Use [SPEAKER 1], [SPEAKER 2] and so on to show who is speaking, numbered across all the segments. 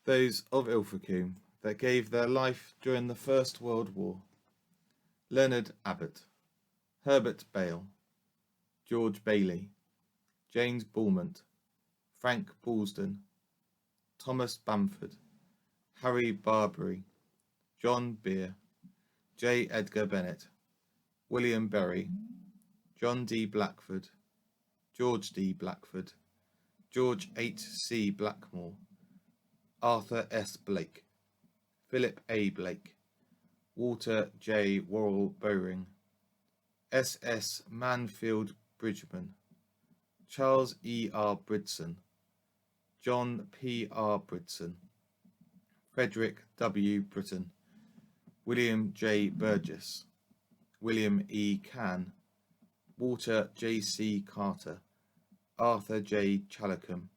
[SPEAKER 1] those of Ilfracombe that gave their life during the First World War: Leonard Abbott, Herbert Bale, George Bailey, James Beaumont, Frank Ballston, Thomas Bamford, Harry Barbary, John Beer, J. Edgar Bennett, William Berry, John D. Blackford, George D. Blackford, George H. C. Blackmore, Arthur S. Blake, Philip A. Blake, Walter J. Worrell Bowring, S. S. Manfield Bridgman, Charles E. R. Bridson, John P. R. Bridson, Frederick W. Britton, William J. Burgess, William E. Cann, Walter J. C. Carter, Arthur J. Challecombe,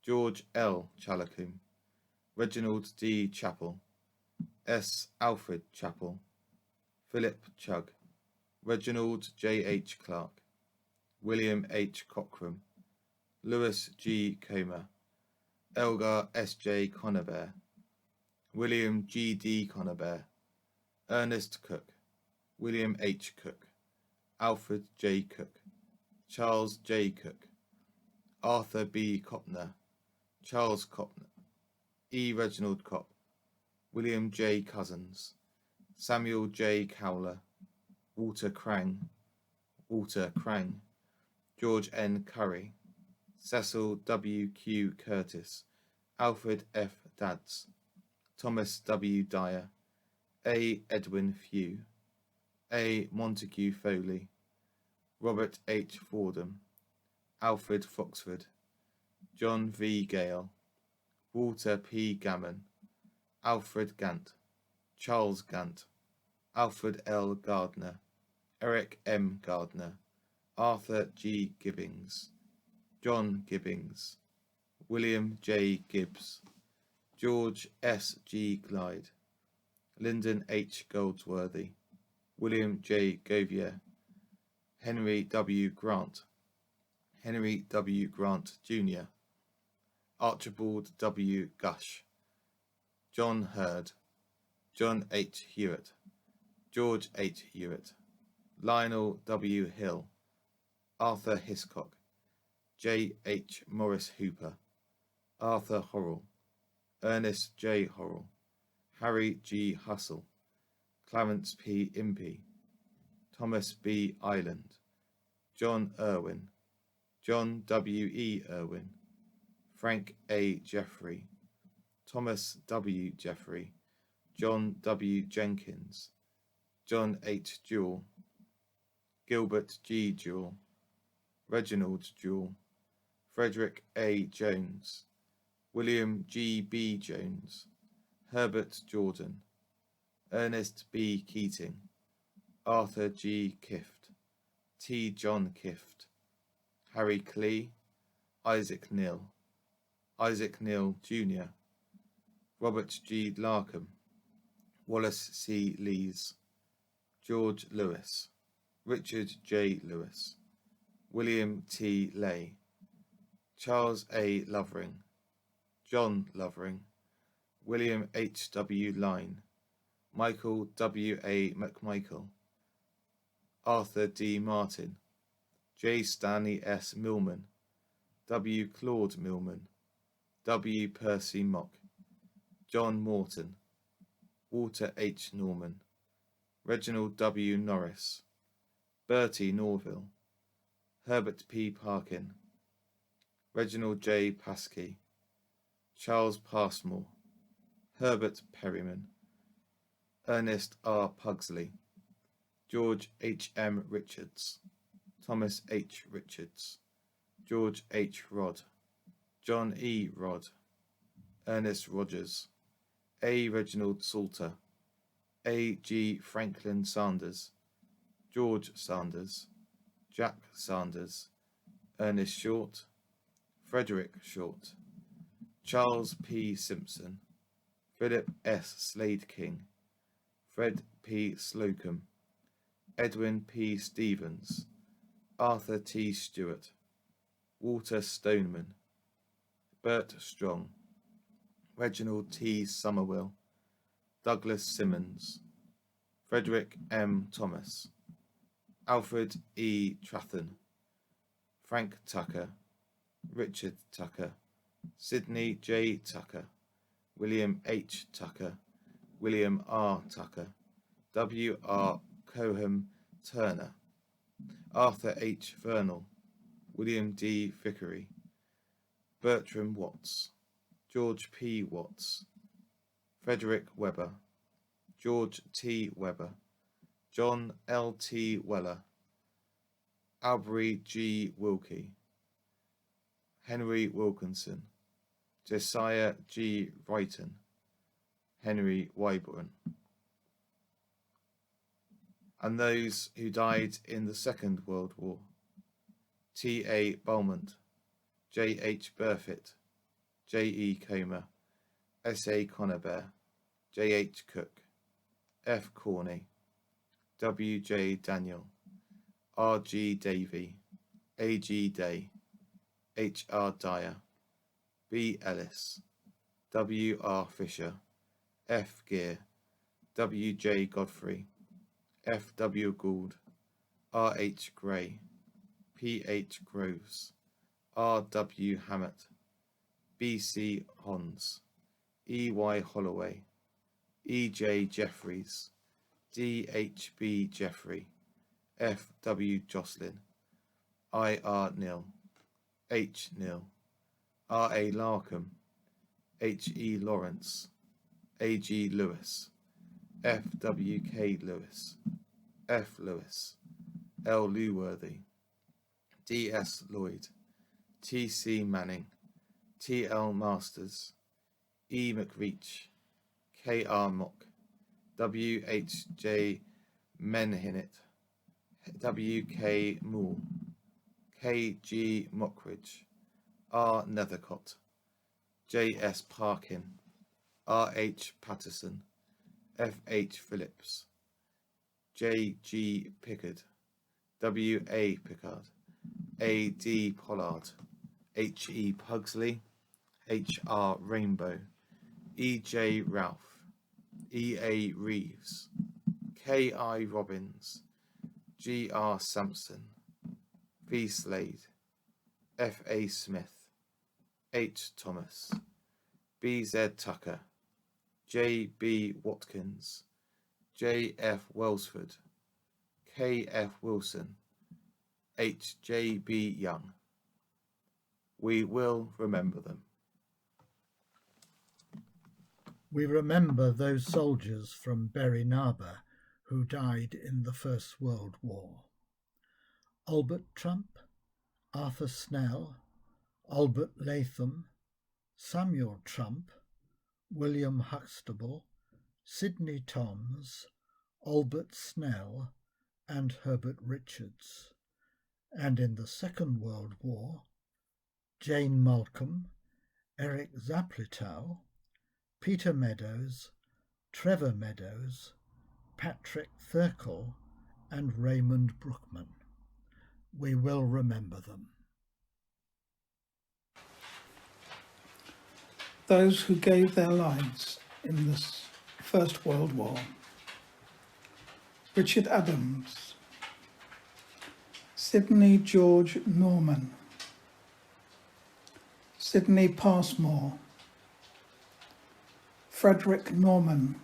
[SPEAKER 1] George L. Challecombe, Reginald D. Chappell, S. Alfred Chappell, Philip Chugg, Reginald J. H. Clark, William H. Cockram, Lewis G. Comer, Elgar S. J. Conover, William G. D. Conover, Ernest Cook, William H. Cook, Alfred J. Cook, Charles J. Cook, Arthur B. Copner, Charles Copner, E. Reginald Copp, William J. Cousins, Samuel J. Cowler, Walter Crang, George N. Curry, Cecil W. Q. Curtis, Alfred F. Dadds, Thomas W. Dyer, A. Edwin Few, A. Montague Foley, Robert H. Fordham, Alfred Foxford, John V. Gale, Walter P. Gammon, Alfred Gant, Charles Gant, Alfred L. Gardner, Eric M. Gardner, Arthur G. Gibbings, John Gibbings, William J. Gibbs, George S. G. Glyde, Lyndon H. Goldsworthy, William J. Govier, Henry W. Grant, Henry W. Grant Jr., Archibald W. Gush, John Hurd, John H. Hewitt, George H. Hewitt, Lionel W. Hill, Arthur Hiscock, J. H. Morris Hooper, Arthur Horrell, Ernest J. Horrell, Harry G. Hussell, Clarence P. Impey, Thomas B. Ireland, John Irwin, John W. E. Irwin, Frank A. Jeffrey, Thomas W. Jeffrey, John W. Jenkins, John H. Jewell, Gilbert G. Jewell, Reginald Jewell, Frederick A. Jones, William G. B. Jones, Herbert Jordan, Ernest B. Keating, Arthur G. Kift, T. John Kift, Harry Clee, Isaac Neal, Isaac Neal Jr., Robert G. Larkham, Wallace C. Lees, George Lewis, Richard J. Lewis, William T. Lay, Charles A. Lovering, John Lovering, William H. W. Lyne, Michael W. A. McMichael, Arthur D. Martin, J. Stanley S. Millman, W. Claude Millman, W. Percy Mock, John Morton, Walter H. Norman, Reginald W. Norris, Bertie Norville, Herbert P. Parkin, Reginald J. Paskey, Charles Passmore, Herbert Perryman, Ernest R. Pugsley, George H. M. Richards, Thomas H. Richards, George H. Rodd, John E. Rodd, Ernest Rogers, A. Reginald Salter, A. G. Franklin Sanders, George Sanders, Jack Sanders, Ernest Short, Frederick Short, Charles P. Simpson, Philip S. Slade King, Fred P. Slocum, Edwin P. Stevens, Arthur T. Stewart, Walter Stoneman, Bert Strong, Reginald T. Somerville, Douglas Simmons, Frederick M. Thomas, Alfred E. Trathen, Frank Tucker, Richard Tucker, Sidney J. Tucker, William H. Tucker, William R. Tucker, W. R. Coham Turner, Arthur H. Vernal, William D. Vickery, Bertram Watts, George P. Watts, Frederick Webber, George T. Webber, John L. T. Weller, Albury G. Wilkie, Henry Wilkinson, Josiah G. Wrighton, Henry Wyburn, and those who died in the Second World War: T. A. Beaumont, J. H. Burfitt, J. E. Comer, S. A. Conover, J. H. Cook, F. Corney, W. J. Daniel, R. G. Davy, A. G. Day, H. R. Dyer, B. Ellis, W. R. Fisher, F. Gear, W. J. Godfrey, F. W. Gould, R. H. Gray, P. H. Groves, R. W. Hammett, B. C. Hons, E. Y. Holloway, E. J. Jeffries, D. H. B. Jeffrey, F. W. Jocelyn, I. R. Nill, H. Nill, R. A. Larkham, H. E. Lawrence, A. G. Lewis, F. W. K. Lewis, F. Lewis, L. Lewworthy, D. S. Lloyd, T. C. Manning, T. L. Masters, E. McReach, K. R. Mock, W. H. J. Menhinnet, W. K. Moore, K. G. Mockridge, R. Nethercott, J. S. Parkin, R. H. Patterson, F. H. Phillips, J. G. Pickard, W. A. Pickard, A. D. Pollard, H. E. Pugsley, H. R. Rainbow, E. J. Ralph, E. A. Reeves, K. I. Robbins, G. R. Sampson, V. Slade, F. A. Smith, H. Thomas, B. Z. Tucker, J. B. Watkins, J. F. Welsford, K. F. Wilson, H. J. B. Young. We will remember them.
[SPEAKER 2] We remember those soldiers from Berrynarbor who died in the First World War: Albert Trump, Arthur Snell, Albert Latham, Samuel Trump, William Huxtable, Sidney Toms, Albert Snell, and Herbert Richards; and in the Second World War, Jane Malcolm, Eric Zaplitow, Peter Meadows, Trevor Meadows, Patrick Thurkell, and Raymond Brookman. We will remember them.
[SPEAKER 3] Those who gave their lives in the First World War: Richard Adams, Sidney George Norman, Sidney Passmore, Frederick Norman,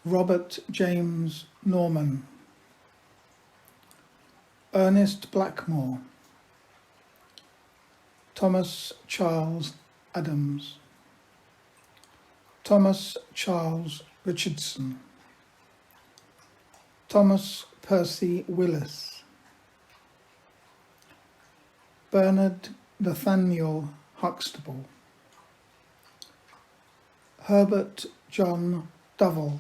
[SPEAKER 3] Robert James Norman, Ernest Blackmore, Thomas Charles Adams, Thomas Charles Richardson, Thomas Percy Willis, Bernard Nathaniel Huxtable, Herbert John Dovell,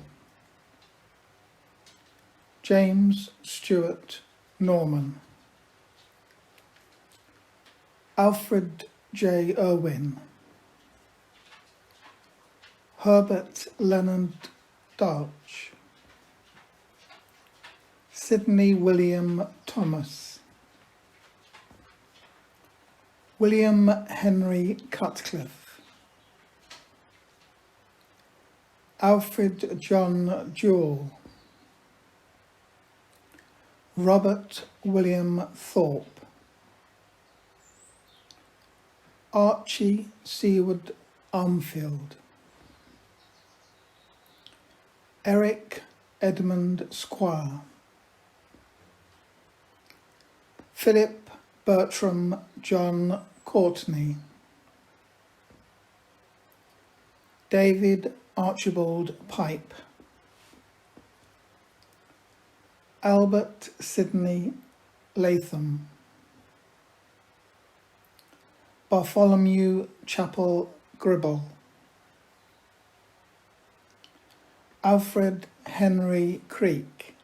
[SPEAKER 3] James Stuart Norman, Alfred J. Irwin, Herbert Leonard Darch, Sidney William Thomas, William Henry Cutcliffe, Alfred John Jewell, Robert William Thorpe, Archie Seward Armfield, Eric Edmund Squire, Philip Bertram John Courtney, David Archibald Pipe, Albert Sidney Latham, Bartholomew Chapel Gribble, Alfred Henry Creek,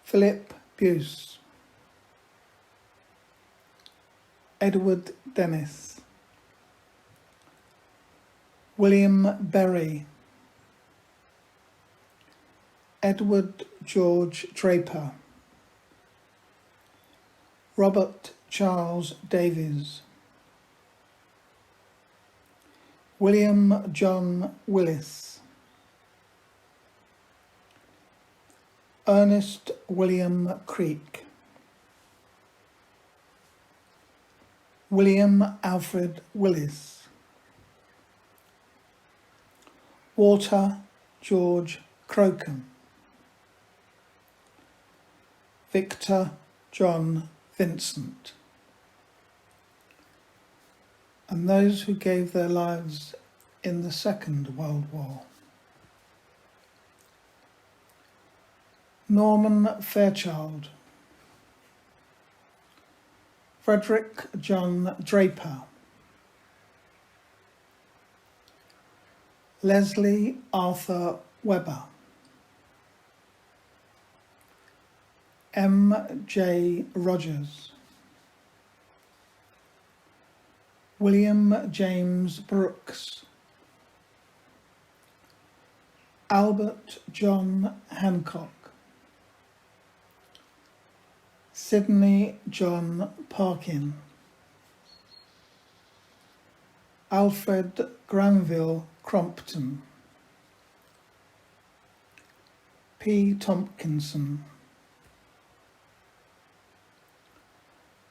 [SPEAKER 3] Philip Buse, Edward Dennis, William Berry, Edward George Draper, Robert Charles Davies, William John Willis, Ernest William Creek, William Alfred Willis, Walter George Crocombe, Victor John Vincent, and those who gave their lives in the Second World War. Norman Fairchild, Frederick John Draper, Leslie Arthur Webber, M. J. Rogers, William James Brooks, Albert John Hancock, Sidney John Parkin, Alfred Granville Crompton, P. Tompkinson,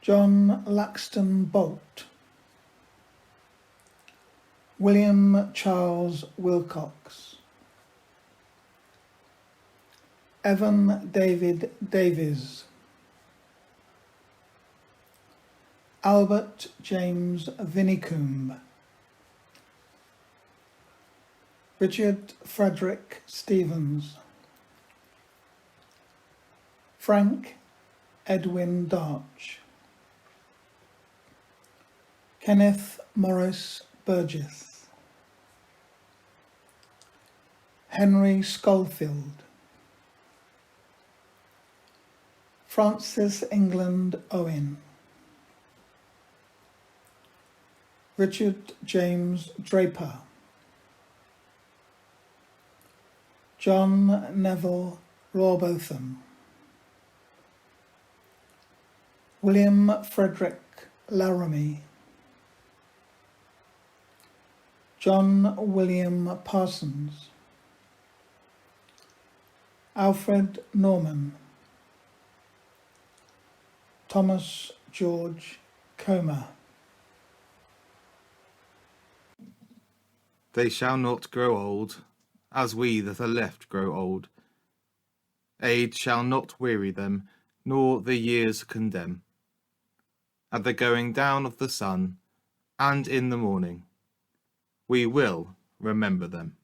[SPEAKER 3] John Laxton Bolt, William Charles Wilcox, Evan David Davies, Albert James Vinicombe, Richard Frederick Stevens, Frank Edwin Darch, Kenneth Morris Burgess, Henry Schofield, Francis England Owen, Richard James Draper, John Neville Rawbotham, William Frederick Laramie, John William Parsons, Alfred Norman, Thomas George Combe.
[SPEAKER 1] They shall not grow old, as we that are left grow old. Age shall not weary them, nor the years condemn. At the going down of the sun, and in the morning, we will remember them.